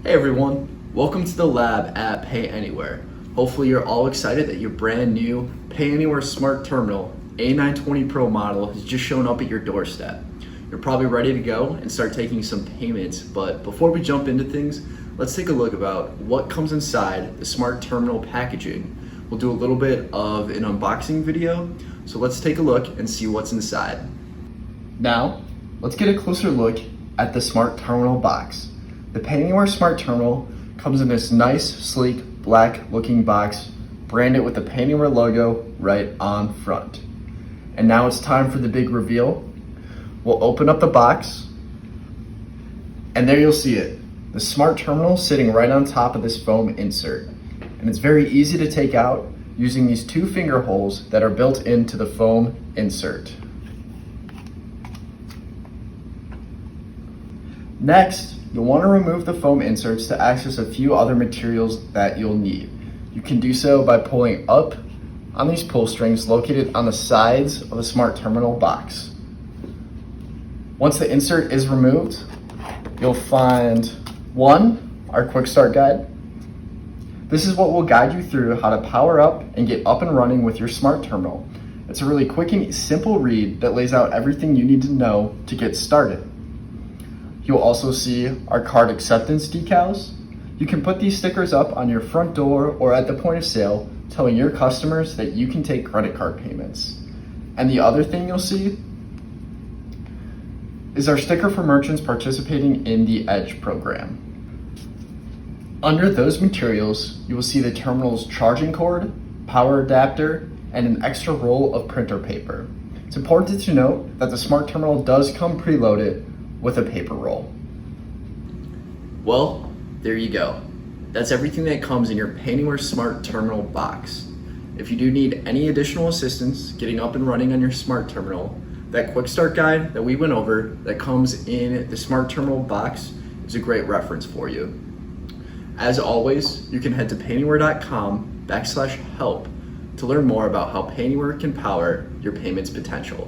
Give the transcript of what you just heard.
Hey everyone, welcome to the lab at Payanywhere. Hopefully you're all excited that your brand new Payanywhere Smart Terminal A920 Pro model has just shown up at your doorstep. You're probably ready to go and start taking some payments, but before we jump into things, let's take a look about what comes inside the Smart Terminal packaging. We'll do a little bit of an unboxing video, so let's take a look and see what's inside. Now, let's get a closer look at the Smart Terminal box. The Payanywhere Smart Terminal comes in this nice, sleek, black looking box, branded with the Payanywhere logo right on front. And now it's time for the big reveal. We'll open up the box, and there you'll see it. The Smart Terminal sitting right on top of this foam insert. And it's very easy to take out using these two finger holes that are built into the foam insert. Next, you'll want to remove the foam inserts to access a few other materials that you'll need. You can do so by pulling up on these pull strings located on the sides of the Smart Terminal box. Once the insert is removed, you'll find our quick start guide. This is what will guide you through how to power up and get up and running with your Smart Terminal. It's a really quick and simple read that lays out everything you need to know to get started. You'll also see our card acceptance decals. You can put these stickers up on your front door or at the point of sale, telling your customers that you can take credit card payments. And the other thing you'll see is our sticker for merchants participating in the EDGE program. Under those materials, you will see the terminal's charging cord, power adapter, and an extra roll of printer paper. It's important to note that the Smart Terminal does come preloaded with a paper roll. Well, there you go. That's everything that comes in your Payanywhere Smart Terminal box. If you do need any additional assistance getting up and running on your Smart Terminal, that quick start guide that we went over that comes in the Smart Terminal box is a great reference for you. As always, you can head to payanywhere.com/help to learn more about how Payanywhere can power your payments potential.